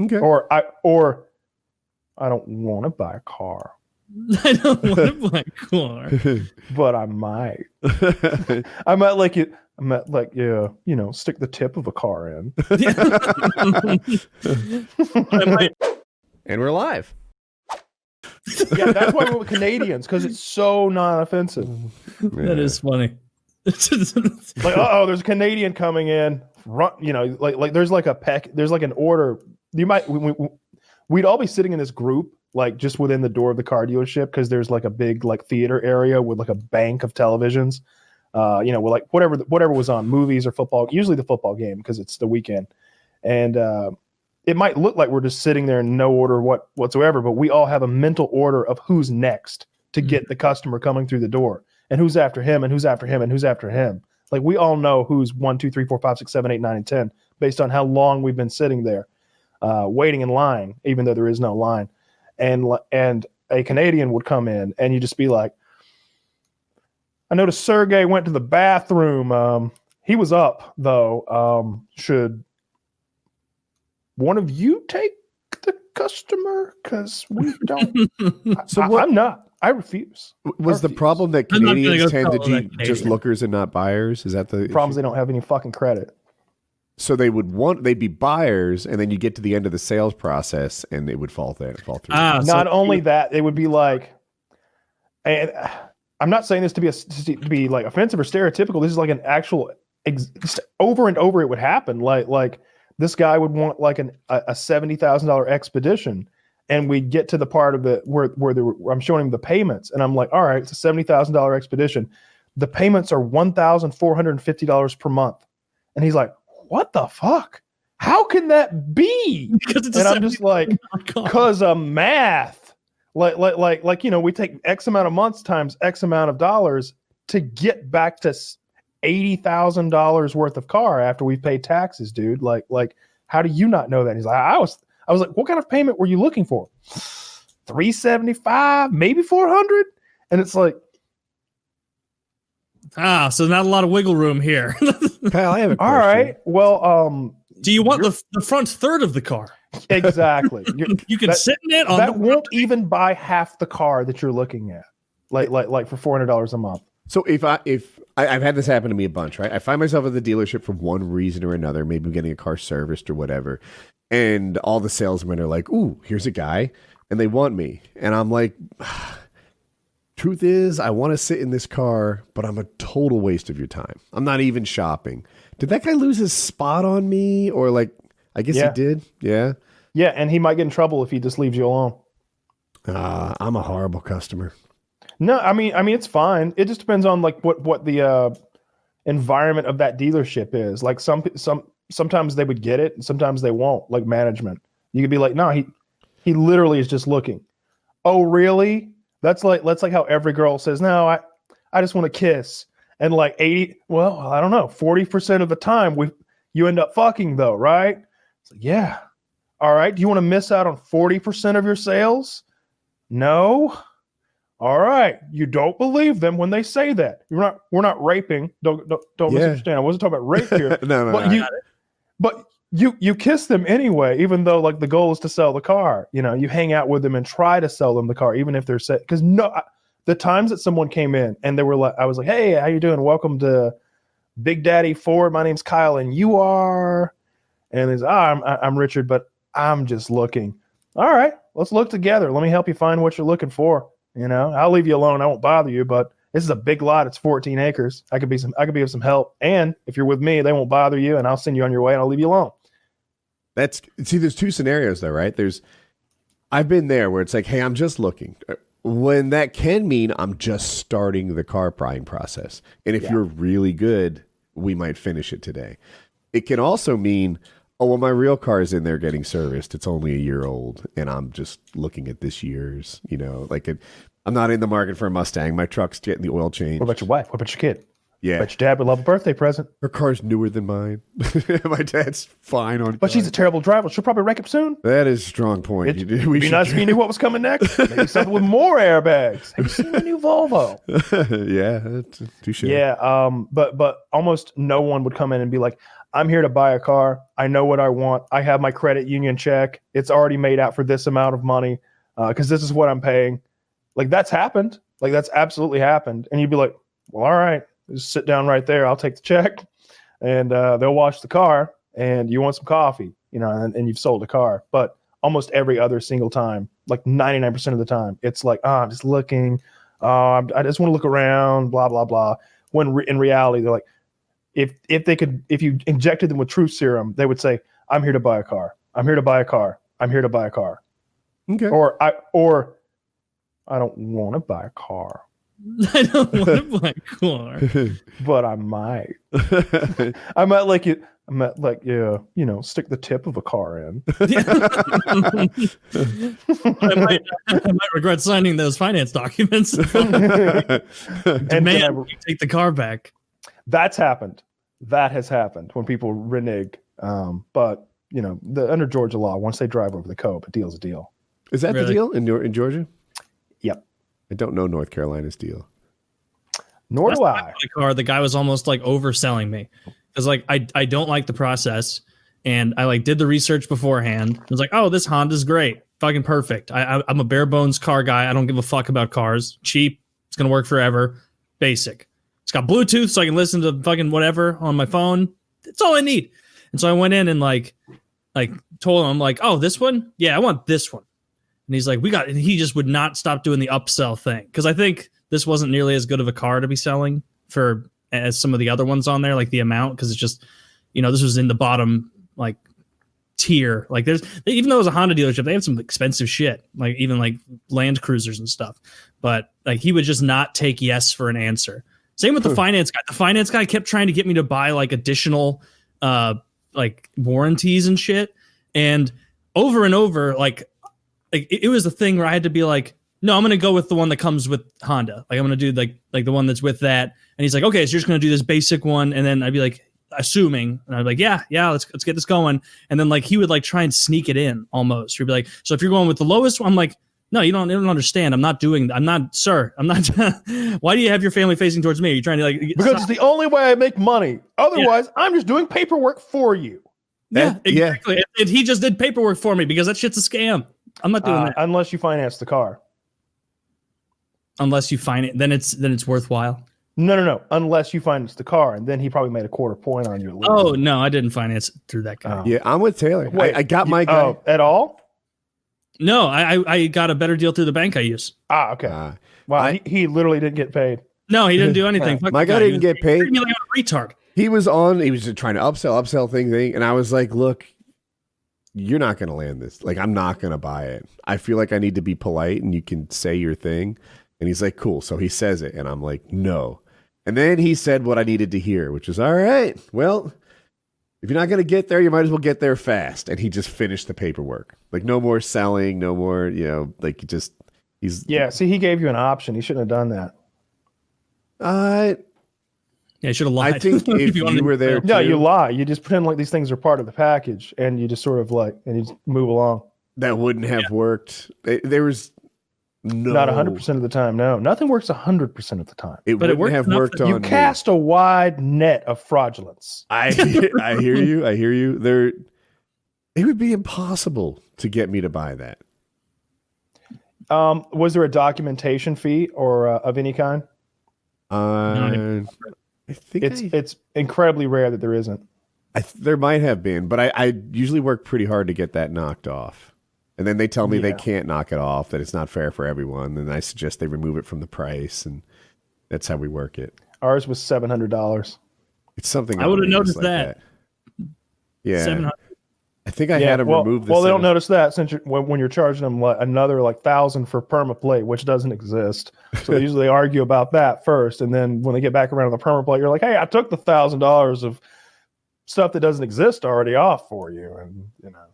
Okay. Or I don't want to buy a car. I don't want to buy a car. But I might. I might like it. I might like, yeah, stick the tip of a car in. And we're live. Yeah, that's why we went with Canadians, because it's so non-offensive. That is funny. Like, there's a Canadian coming in. Like there's like there's like an order. We'd all be sitting in this group, like just within the door of the car dealership, because there's like a big like theater area with like a bank of televisions. With like whatever was on, movies or football, usually the football game because it's the weekend. And it might look like we're just sitting there in no order whatsoever, but we all have a mental order of who's next to get the customer coming through the door, and who's after him, and who's after him, and who's after him. Like we all know who's 1, 2, 3, 4, 5, 6, 7, 8, 9, and 10 based on how long we've been sitting there, waiting in line, even though there is no line. And a Canadian would come in, and you just be like, I noticed Sergey went to the bathroom. He was up though. Should one of you take the customer? Because we don't. I'm not. I refuse. Was the problem that Canadians tend to be just lookers and not buyers? Is that the problems? Issue? They don't have any fucking credit. So they'd be buyers, and then you get to the end of the sales process, and it would fall through. Not only that, they would be like, and I'm not saying this to be like offensive or stereotypical. This is like an actual over and over. It would happen. Like this guy would want like a $70,000 expedition, and we get to the part of it where I'm showing him the payments, and I'm like, all right, it's a $70,000 expedition. The payments are $1,450 per month, and he's like, what the fuck? How can that be? And I'm just like, because of math. Like we take X amount of months times X amount of dollars to get back to $80,000 worth of car after we've paid taxes, dude. Like how do you not know that? He's like, I was like, what kind of payment were you looking for? $375, maybe $400, and it's like, so not a lot of wiggle room here. Kyle, I have a question. All right, well, do you want the front third of the car? Exactly. You can sit in it. That won't even buy half the car that you're looking at, like for $400 a month. So if I've had this happen to me a bunch, right? I find myself at the dealership for one reason or another, maybe I'm getting a car serviced or whatever, and all the salesmen are like, "Ooh, here's a guy," and they want me, and I'm like, truth is, I want to sit in this car, but I'm a total waste of your time. I'm not even shopping. Did that guy lose his spot on me, or like? I guess he did. Yeah. Yeah, and he might get in trouble if he just leaves you alone. I'm a horrible customer. No, I mean it's fine. It just depends on like what the environment of that dealership is. Like sometimes they would get it, and sometimes they won't. Like management, you could be like, no, he literally is just looking. Oh, really? That's like how every girl says, no, I just want to kiss. And like 40% of the time you end up fucking though, right? It's like, yeah. All right. Do you want to miss out on 40% of your sales? No. All right. You don't believe them when they say that. We're not raping. Don't misunderstand. I wasn't talking about rape here. No. But you kiss them anyway, even though like the goal is to sell the car. You hang out with them and try to sell them the car, even if they're because the times that someone came in and they were like, I was like, hey, how you doing? Welcome to Big Daddy Ford. My name's Kyle, and you are. And he's, I'm Richard, but I'm just looking. All right, let's look together. Let me help you find what you're looking for. I'll leave you alone. I won't bother you, but this is a big lot. It's 14 acres. I could be of some help. And if you're with me, they won't bother you, and I'll send you on your way, and I'll leave you alone. There's two scenarios though, right? I've been there where it's like, hey, I'm just looking. When that can mean I'm just starting the car buying process. And if you're really good, we might finish it today. It can also mean, oh, well, my real car is in there getting serviced. It's only a year old, and I'm just looking at this year's, I'm not in the market for a Mustang. My truck's getting the oil change. What about your wife? What about your kid? Yeah. But your dad would love a birthday present. Her car's newer than mine. My dad's fine on But she's a terrible driver. She'll probably wreck up soon. That is a strong point. It'd be nice if you knew what was coming next. Maybe something with more airbags. Have you seen the new Volvo? Yeah, touche. Yeah, but almost no one would come in and be like, I'm here to buy a car. I know what I want. I have my credit union check. It's already made out for this amount of money because this is what I'm paying. Like that's happened. Like that's absolutely happened. And you'd be like, well, all right, just sit down right there. I'll take the check, and they'll wash the car. And you want some coffee, and you've sold a car. But almost every other single time, like 99% of the time, it's like, I'm just looking. I just want to look around, blah, blah, blah. When in reality, they're like, if you injected them with truth serum, they would say, I'm here to buy a car. I'm here to buy a car. I'm here to buy a car. Okay. Or I don't want to buy a car. I don't want to buy a car. But I might. I might like it. I might like, stick the tip of a car in. I might regret signing those finance documents. Demand you take the car back. That's happened. That has happened when people renege. But under Georgia law, once they drive over the code, a deal's a deal. Is that the deal in Georgia? Yep. I don't know North Carolina's deal. Nor do I. The car, the guy was almost like overselling me. Because like I don't like the process, and I like did the research beforehand. I was like, oh, this Honda's great, fucking perfect. I'm a bare bones car guy. I don't give a fuck about cars. Cheap. It's gonna work forever. Basic. It's got Bluetooth, so I can listen to fucking whatever on my phone. That's all I need. And so I went in and like told him, like, oh, this one? Yeah, I want this one. And he's like, and he just would not stop doing the upsell thing. Because I think this wasn't nearly as good of a car to be selling as some of the other ones on there, like the amount, because it's just, this was in the bottom like tier. Like even though it was a Honda dealership, they have some expensive shit, like even like Land Cruisers and stuff. But like he would just not take yes for an answer. Same with the finance guy. The finance guy kept trying to get me to buy like additional like warranties and shit. And over, like it was the thing where I had to be like, no, I'm going to go with the one that comes with Honda. Like I'm going to do like the one that's with that. And he's like, okay, so you're just going to do this basic one. And then I'd be like, assuming, and I'd be like, yeah, let's get this going. And then like he would like try and sneak it in almost. He'd be like, so if you're going with the lowest one, I'm like, no, you don't understand. I'm not, sir. I'm not. Why do you have your family facing towards me? Are you trying to like? Because it's the only way I make money. Otherwise, I'm just doing paperwork for you. Yeah, exactly. Yeah. And he just did paperwork for me because that shit's a scam. I'm not doing that. Unless you finance the car. Unless you finance, then it's worthwhile. No. Unless you finance the car, and then he probably made a quarter point on your. Oh no, I didn't finance through that guy. Yeah, I'm with Taylor. Wait, I got my guy. Oh, at all? No, I got a better deal through the bank I use. Okay. Wow, he literally didn't get paid. No, he didn't do anything. My guy didn't get paid. Like a retard. He was just trying to upsell thing, and I was like, look, you're not going to land this. Like, I'm not going to buy it. I feel like I need to be polite, and you can say your thing. And he's like, cool. So he says it, and I'm like, no. And then he said what I needed to hear, which is, all right, well, if you're not going to get there, you might as well get there fast. And he just finished the paperwork. Like, no more selling, no more, like, see, he gave you an option. He shouldn't have done that. Yeah, he should have lied. I think if you were there, no, you lie. You just pretend like these things are part of the package, and you just sort of and you just move along. That wouldn't have worked. There was not 100% of the time. No, nothing works 100% of the time. It wouldn't have worked on. You cast a wide net of fraudulence. I hear you. It would be impossible to get me to buy that. Was there a documentation fee or of any kind? I think it's incredibly rare that there isn't. There might have been, but I usually work pretty hard to get that knocked off. And then they tell me they can't knock it off, that it's not fair for everyone. And I suggest they remove it from the price, and that's how we work it. Ours was $700. It's something I would have noticed like that. Yeah. 700. I think I had them remove this. Well, they don't notice that since when you're charging them another $1,000 for permaplate, which doesn't exist. So they usually argue about that first, and then when they get back around to the permaplate, you're like, "Hey, I took the $1,000 of stuff that doesn't exist already off for you," and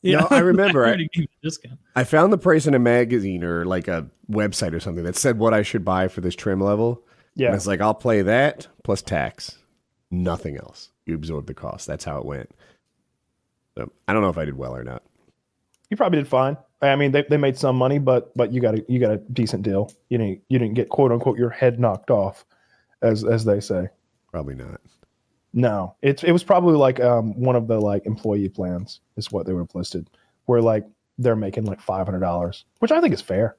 Yeah, I remember. I found the price in a magazine or like a website or something that said what I should buy for this trim level. Yeah, and it's like I'll play that plus tax, nothing else. You absorb the cost. That's how it went. So I don't know if I did well or not. You probably did fine. I mean, they made some money, but you got a decent deal. You didn't get quote unquote your head knocked off, as they say. Probably not. No, it was probably like one of the like employee plans is what they were listed, where like they're making like $500, which I think is fair.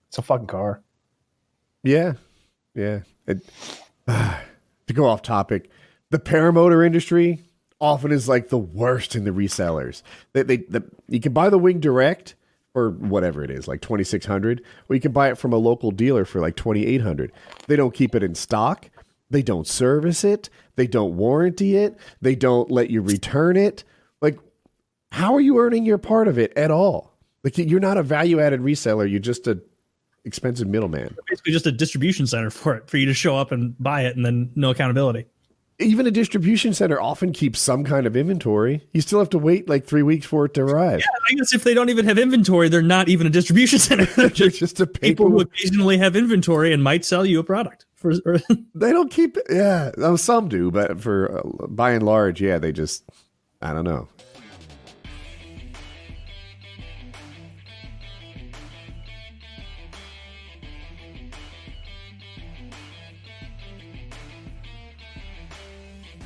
It's a fucking car. Yeah. To go off topic, the paramotor industry often is like the worst in the resellers. You can buy the wing direct for whatever it is, like $2,600, or you can buy it from a local dealer for like $2,800. They don't keep it in stock. They don't service it. They don't warranty it. They don't let you return it. Like, how are you earning your part of it at all? Like, you're not a value-added reseller. You're just a expensive middleman. Basically just a distribution center for it, for you to show up and buy it and then no accountability. Even a distribution center often keeps some kind of inventory. You still have to wait like 3 weeks for it to arrive. Yeah, I guess if they don't even have inventory, they're not even a distribution center. They're just a people who occasionally have inventory and might sell you a product. They don't keep it. Yeah, some do, but for by and large, yeah, they just, I don't know.